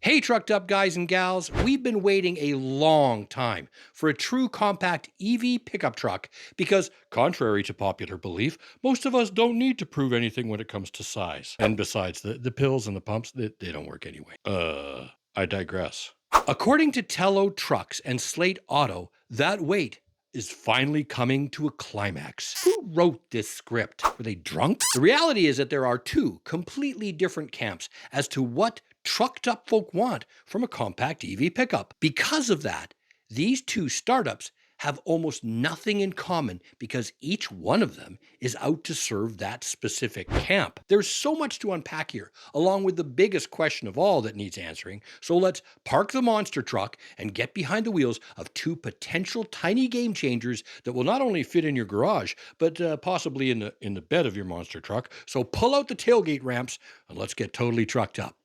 Hey, trucked up guys and gals, we've been waiting a long time for a true compact EV pickup truck because, contrary to popular belief, most of us don't need to prove anything when it comes to size. And besides, the pills and the pumps, they don't work anyway. I digress. According to TELO Trucks and Slate Auto, that wait is finally coming to a climax. Who wrote this script? Were they drunk? The reality is that there are two completely different camps as to what trucked up folk want from a compact EV pickup. Because of that, these two startups have almost nothing in common because each one of them is out to serve that specific camp. There's so much to unpack here, along with the biggest question of all that needs answering. So let's park the monster truck and get behind the wheels of two potential tiny game changers that will not only fit in your garage, but possibly in the bed of your monster truck. So pull out the tailgate ramps and let's get totally trucked up.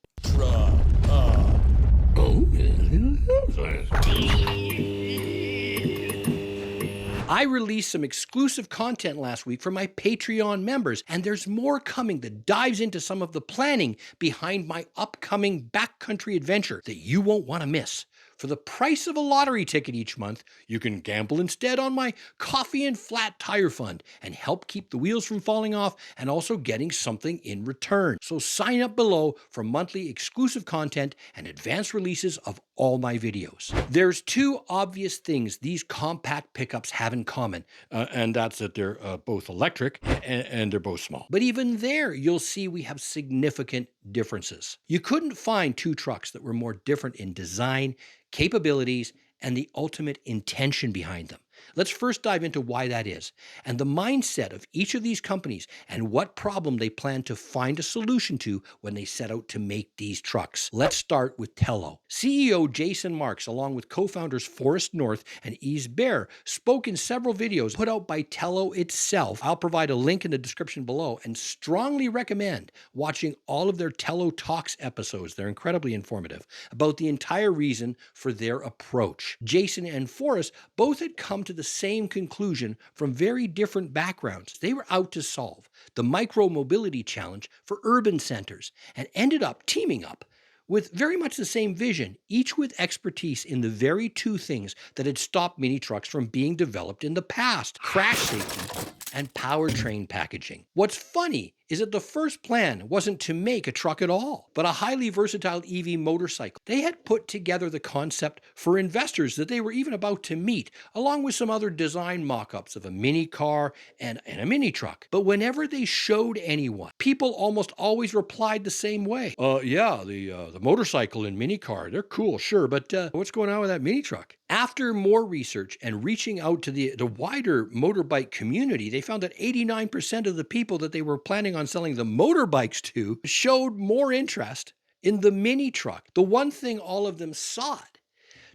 I released some exclusive content last week for my Patreon members, and there's more coming that dives into some of the planning behind my upcoming backcountry adventure that you won't want to miss. For the price of a lottery ticket each month, you can gamble instead on my coffee and flat tire fund and help keep the wheels from falling off and also getting something in return. So sign up below for monthly exclusive content and advanced releases of all my videos. There's two obvious things these compact pickups have in common, and that's that they're both electric and they're both small. But even there, you'll see we have significant differences. You couldn't find two trucks that were more different in design, capabilities, and the ultimate intention behind them. Let's first dive into why that is, and the mindset of each of these companies and what problem they plan to find a solution to when they set out to make these trucks. Let's start with TELO. CEO Jason Marks, along with co-founders Forrest North and Yves Baer, spoke in several videos put out by TELO itself. I'll provide a link in the description below and strongly recommend watching all of their TELO Talks episodes. They're incredibly informative about the entire reason for their approach. Jason and Forrest both had come to the same conclusion from very different backgrounds. They were out to solve the micro-mobility challenge for urban centers and ended up teaming up with very much the same vision, each with expertise in the very two things that had stopped mini trucks from being developed in the past: crash safety and powertrain packaging. What's funny is that the first plan wasn't to make a truck at all, but a highly versatile EV motorcycle. They had put together the concept for investors that they were even about to meet, along with some other design mock-ups of a mini car and a mini truck. But whenever they showed anyone, people almost always replied the same way. Yeah, the motorcycle and mini car, they're cool, sure, but what's going on with that mini truck? After more research and reaching out to the wider motorbike community, they found that 89% of the people that they were planning on selling the motorbikes to showed more interest in the mini truck, the one thing all of them sought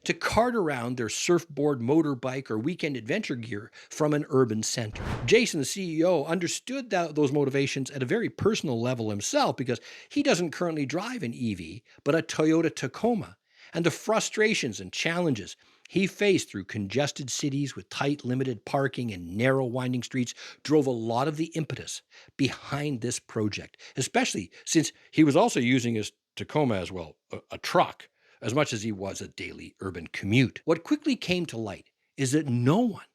to cart around their surfboard, motorbike, or weekend adventure gear from an urban center. Jason, the CEO, understood those motivations at a very personal level himself because he doesn't currently drive an EV, but a Toyota Tacoma, and the frustrations and challenges he faced through congested cities with tight, limited parking and narrow, winding streets drove a lot of the impetus behind this project, especially since he was also using his Tacoma as well, a truck, as much as he was a daily urban commute. What quickly came to light is that no one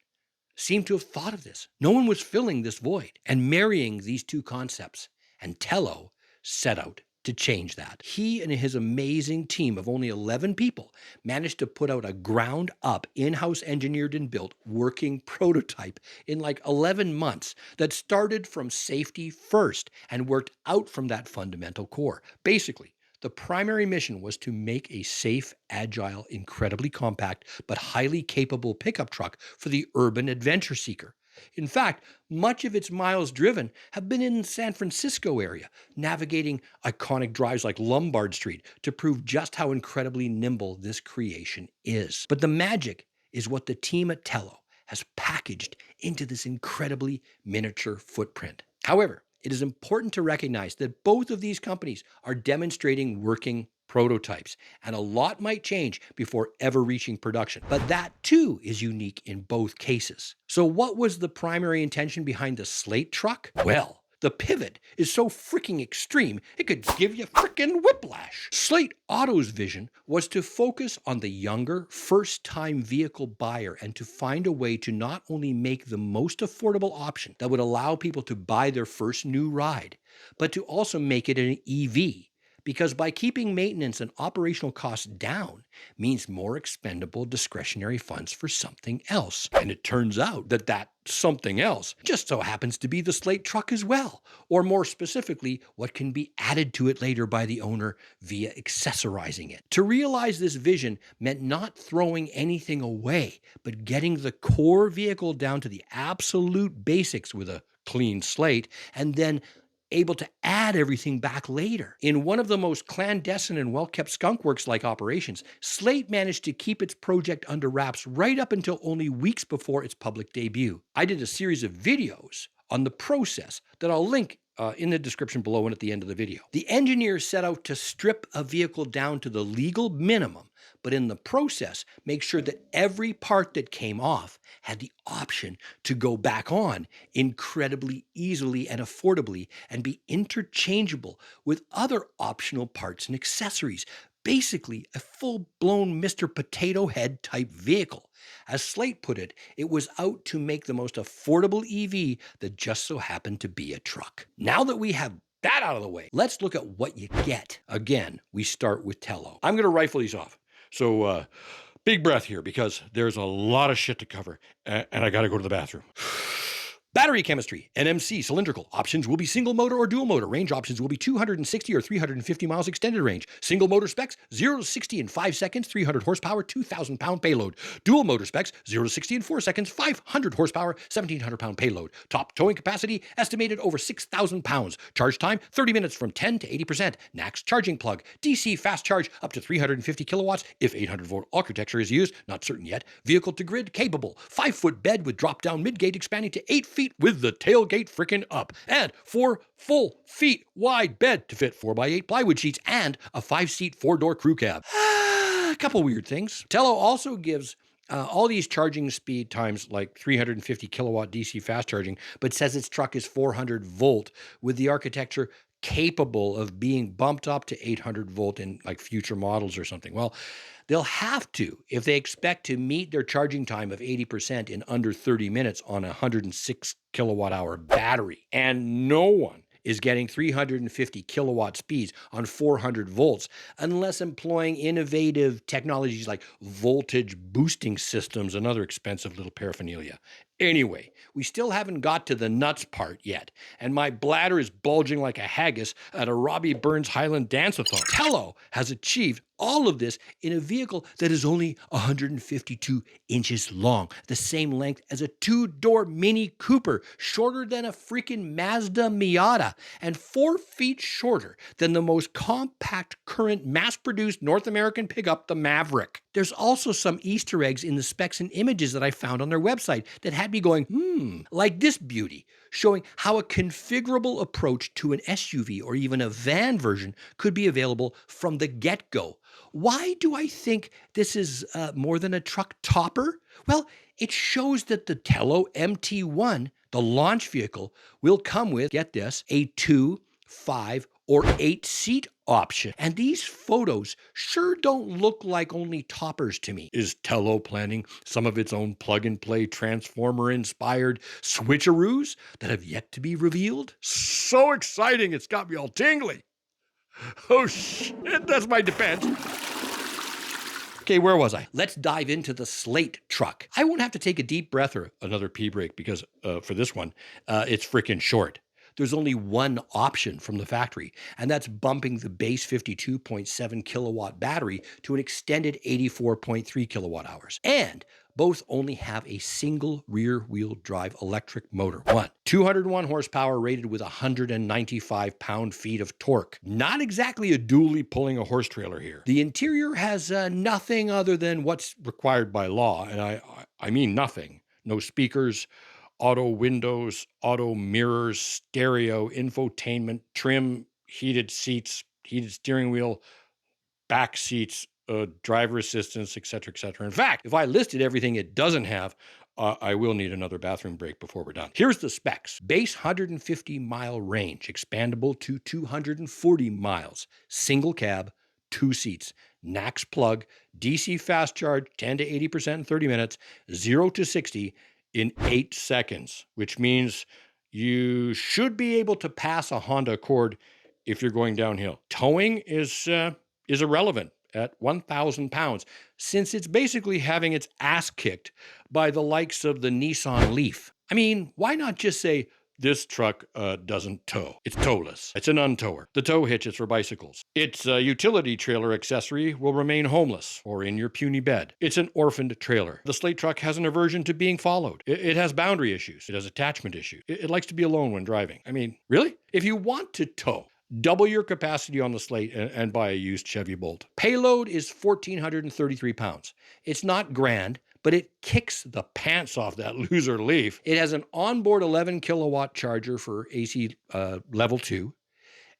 seemed to have thought of this. No one was filling this void and marrying these two concepts, and TELO set out to change that. He and his amazing team of only 11 people managed to put out a ground-up, in-house engineered and built working prototype in like 11 months that started from safety first and worked out from that fundamental core. Basically, the primary mission was to make a safe, agile, incredibly compact, but highly capable pickup truck for the urban adventure seeker. In fact, much of its miles driven have been in the San Francisco area, navigating iconic drives like Lombard Street to prove just how incredibly nimble this creation is. But the magic is what the team at TELO has packaged into this incredibly miniature footprint. However, it is important to recognize that both of these companies are demonstrating working prototypes, and a lot might change before ever reaching production. But that too is unique in both cases. So what was the primary intention behind the Slate truck? Well, The pivot is so freaking extreme, it could give you freaking whiplash. Slate Auto's vision was to focus on the younger, first-time vehicle buyer and to find a way to not only make the most affordable option that would allow people to buy their first new ride, but to also make it an EV. Because by keeping maintenance and operational costs down means more expendable discretionary funds for something else. And it turns out that that something else just so happens to be the Slate truck as well, or more specifically, what can be added to it later by the owner via accessorizing it. To realize this vision meant not throwing anything away, but getting the core vehicle down to the absolute basics with a clean slate, and then able to add everything back later. In one of the most clandestine and well-kept skunkworks-like operations, Slate managed to keep its project under wraps right up until only weeks before its public debut. I did a series of videos on the process that I'll link in the description below and at the end of the video. The engineers set out to strip a vehicle down to the legal minimum, but in the process, make sure that every part that came off had the option to go back on incredibly easily and affordably and be interchangeable with other optional parts and accessories. Basically, a full-blown Mr. Potato Head type vehicle. As Slate put it, it was out to make the most affordable EV that just so happened to be a truck. Now that we have that out of the way, let's look at what you get. Again, we start with TELO. I'm going to rifle these off. So big breath here because there's a lot of shit to cover and I got to go to the bathroom. Battery chemistry, NMC, cylindrical. Options will be single motor or dual motor. Range options will be 260 or 350 miles extended range. Single motor specs, 0 to 60 in 5 seconds, 300 horsepower, 2,000 pound payload. Dual motor specs, 0 to 60 in 4 seconds, 500 horsepower, 1,700 pound payload. Top towing capacity, estimated over 6,000 pounds. Charge time, 30 minutes from 10 to 80%. NACS charging plug, DC fast charge up to 350 kilowatts if 800 volt architecture is used, not certain yet. Vehicle to grid capable. 5-foot bed with drop down midgate expanding to 8 feet with the tailgate freaking up, and 4 full feet wide bed to fit 4x8 plywood sheets and a 5-seat 4-door crew cab. A couple weird things. TELO also gives all these charging speed times like 350 kilowatt DC fast charging, but says its truck is 400 volt with the architecture capable of being bumped up to 800 volt in like future models or something. Well, they'll have to if they expect to meet their charging time of 80% in under 30 minutes on a 106 kilowatt hour battery. And no one is getting 350 kilowatt speeds on 400 volts unless employing innovative technologies like voltage boosting systems and other expensive little paraphernalia. Anyway, we still haven't got to the nuts part yet, and my bladder is bulging like a haggis at a Robbie Burns Highland Dance-a-thon. TELO has achieved all of this in a vehicle that is only 152 inches long, the same length as a 2-door Mini Cooper, shorter than a freaking Mazda Miata, and 4 feet shorter than the most compact current mass-produced North American pickup, the Maverick. There's also some Easter eggs in the specs and images that I found on their website that had me going, like this beauty, showing how a configurable approach to an SUV or even a van version could be available from the get-go. Why do I think this is more than a truck topper? Well, it shows that the TELO MT1, the launch vehicle, will come with, get this, a 2, 5, or 8-seat option. And these photos sure don't look like only toppers to me. Is TELO planning some of its own plug-and-play Transformer-inspired switcheroos that have yet to be revealed? So exciting, it's got me all tingly. Oh shit, that's my defense. Okay, where was I? Let's dive into the Slate truck. I won't have to take a deep breath or another pee break because for this one, it's freaking short. There's only one option from the factory, and that's bumping the base 52.7 kilowatt battery to an extended 84.3 kilowatt hours. And both only have a single rear-wheel drive electric motor. 201 horsepower rated with 195 pound-feet of torque. Not exactly a dually pulling a horse trailer here. The interior has nothing other than what's required by law, and I mean nothing. No speakers, auto windows, auto mirrors, stereo, infotainment, trim, heated seats, heated steering wheel, back seats, driver assistance, etc., etc. In fact, if I listed everything it doesn't have, I will need another bathroom break before we're done. Here's the specs. Base 150-mile range, expandable to 240 miles. Single cab, 2 seats. NACS plug, DC fast charge, 10 to 80% in 30 minutes, 0 to 60 in 8 seconds, which means you should be able to pass a Honda Accord if you're going downhill. Towing is irrelevant at 1,000 pounds, since it's basically having its ass kicked by the likes of the Nissan Leaf. I mean, why not just say, this truck doesn't tow. It's towless. It's an untower. The tow hitch is for bicycles. Its utility trailer accessory will remain homeless or in your puny bed. It's an orphaned trailer. The Slate truck has an aversion to being followed. It has boundary issues. It has attachment issues. It likes to be alone when driving. I mean, really? If you want to tow, double your capacity on the Slate and buy a used Chevy Bolt. Payload is 1,433 pounds. It's not grand, but it kicks the pants off that loser Leaf. It has an onboard 11 kilowatt charger for AC level 2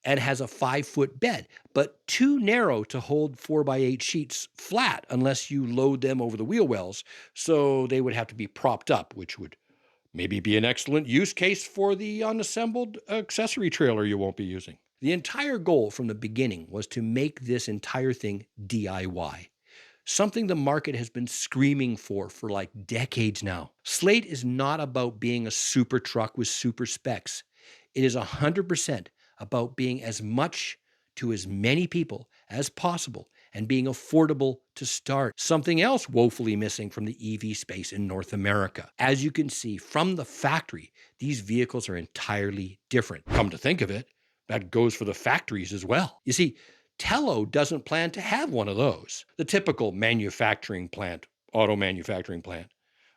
and has a 5-foot bed, but too narrow to hold 4x8 sheets flat unless you load them over the wheel wells, so they would have to be propped up, which would maybe be an excellent use case for the unassembled accessory trailer you won't be using. The entire goal from the beginning was to make this entire thing DIY. Something the market has been screaming for like decades now. Slate is not about being a super truck with super specs. It is 100% about being as much to as many people as possible and being affordable to start. Something else woefully missing from the EV space in North America. As you can see from the factory, these vehicles are entirely different. Come to think of it, that goes for the factories as well. You see, TELO doesn't plan to have one of those. The typical manufacturing plant, auto manufacturing plant,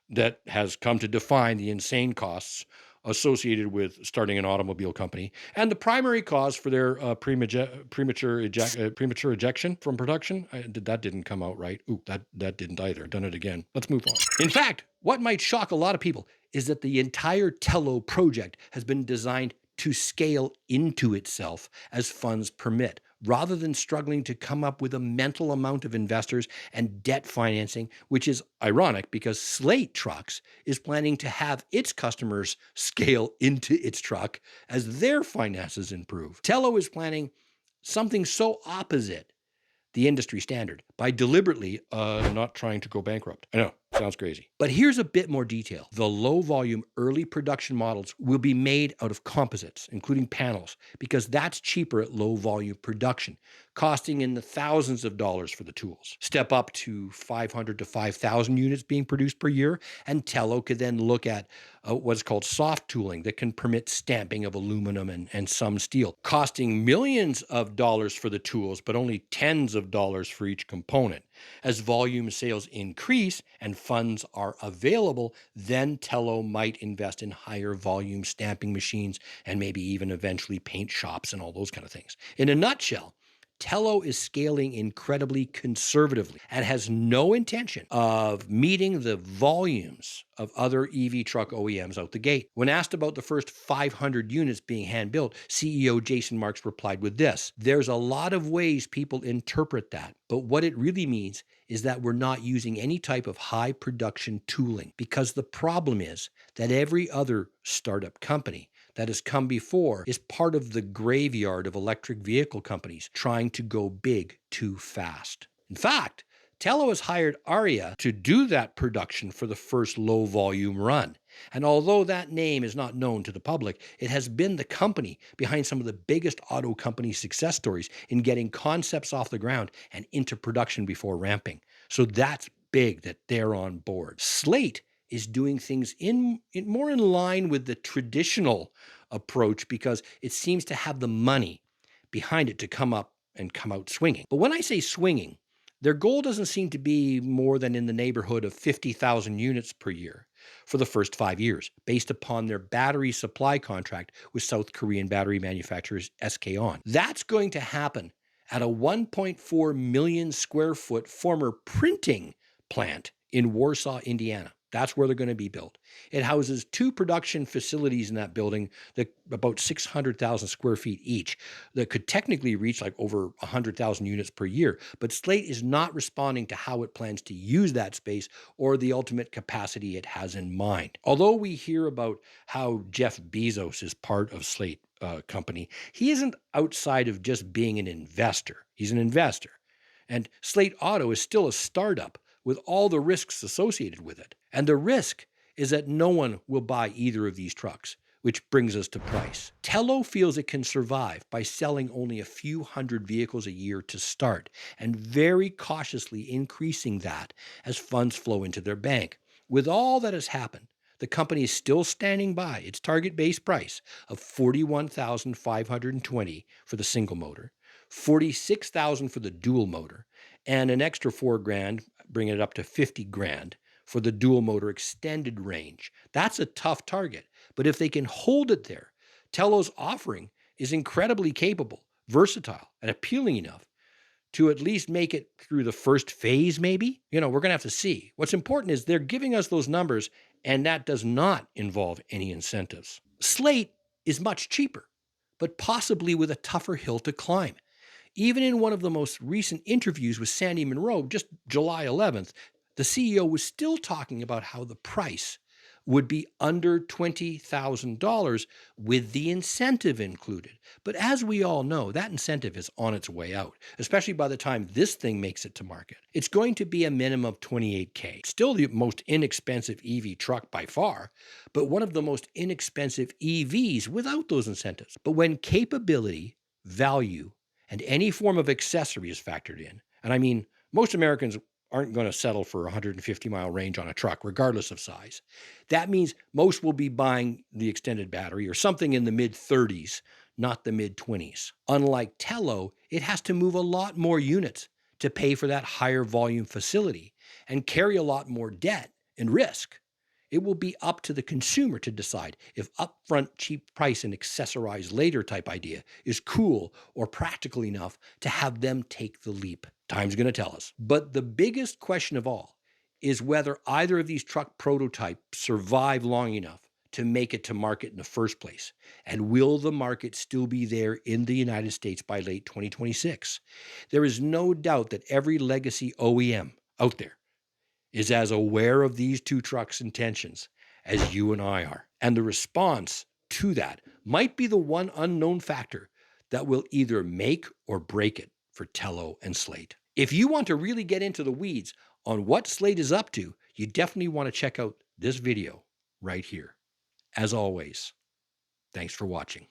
that has come to define the insane costs associated with starting an automobile company, and the primary cause for their premature ejection from production. That didn't come out right. Ooh, that didn't either. Done it again. Let's move on. In fact, what might shock a lot of people is that the entire TELO project has been designed to scale into itself as funds permit, rather than struggling to come up with a mental amount of investors and debt financing, which is ironic because Slate Trucks is planning to have its customers scale into its truck as their finances improve. TELO is planning something so opposite the industry standard by deliberately not trying to go bankrupt. I know, sounds crazy. But here's a bit more detail. The low-volume early production models will be made out of composites, including panels, because that's cheaper at low-volume production, costing in the thousands of dollars for the tools. Step up to 500 to 5,000 units being produced per year, and TELO could then look at what's called soft tooling that can permit stamping of aluminum and some steel, costing millions of dollars for the tools, but only tens of dollars for each component. As volume sales increase and funds are available, then TELO might invest in higher volume stamping machines and maybe even eventually paint shops and all those kind of things. In a nutshell, TELO is scaling incredibly conservatively and has no intention of meeting the volumes of other EV truck OEMs out the gate. When asked about the first 500 units being hand-built, CEO Jason Marks replied with this: "There's a lot of ways people interpret that, but what it really means is that we're not using any type of high production tooling, because the problem is that every other startup company that has come before is part of the graveyard of electric vehicle companies trying to go big too fast." In fact, TELO has hired Aria to do that production for the first low-volume run. And although that name is not known to the public, it has been the company behind some of the biggest auto company success stories in getting concepts off the ground and into production before ramping. So that's big that they're on board. Slate is doing things more in line with the traditional approach because it seems to have the money behind it to come up and come out swinging. But when I say swinging, their goal doesn't seem to be more than in the neighborhood of 50,000 units per year for the first 5 years, based upon their battery supply contract with South Korean battery manufacturers SK On. That's going to happen at a 1.4 million square foot former printing plant in Warsaw, Indiana. That's where they're going to be built. It houses 2 production facilities in that building that about 600,000 square feet each that could technically reach like over 100,000 units per year. But Slate is not responding to how it plans to use that space or the ultimate capacity it has in mind. Although we hear about how Jeff Bezos is part of Slate company, he isn't outside of just being an investor. He's an investor. And Slate Auto is still a startup with all the risks associated with it. And the risk is that no one will buy either of these trucks, which brings us to price. TELO feels it can survive by selling only a few hundred vehicles a year to start, and very cautiously increasing that as funds flow into their bank. With all that has happened, the company is still standing by its target base price of $41,520 for the single motor, $46,000 for the dual motor, and an extra $4,000, bringing it up to $50,000 for the dual motor extended range. That's a tough target, but if they can hold it there, TELO's offering is incredibly capable, versatile, and appealing enough to at least make it through the first phase, maybe? We're going to have to see. What's important is they're giving us those numbers, and that does not involve any incentives. Slate is much cheaper, but possibly with a tougher hill to climb. Even in one of the most recent interviews with Sandy Munro, just July 11th, the CEO was still talking about how the price would be under $20,000 with the incentive included. But as we all know, that incentive is on its way out, especially by the time this thing makes it to market. It's going to be a minimum of $28,000. Still the most inexpensive EV truck by far, but one of the most inexpensive EVs without those incentives. But when capability, value, and any form of accessory is factored in, and I mean, most Americans aren't going to settle for a 150-mile range on a truck, regardless of size. That means most will be buying the extended battery or something in the mid-30s, not the mid-20s. Unlike TELO, it has to move a lot more units to pay for that higher volume facility and carry a lot more debt and risk. It will be up to the consumer to decide if upfront cheap price and accessorize later type idea is cool or practical enough to have them take the leap. Time's going to tell us. But the biggest question of all is whether either of these truck prototypes survive long enough to make it to market in the first place. And will the market still be there in the United States by late 2026? There is no doubt that every legacy OEM out there is as aware of these two trucks' intentions as you and I are. And the response to that might be the one unknown factor that will either make or break it for TELO and Slate. If you want to really get into the weeds on what Slate is up to, you definitely want to check out this video right here. As always, thanks for watching.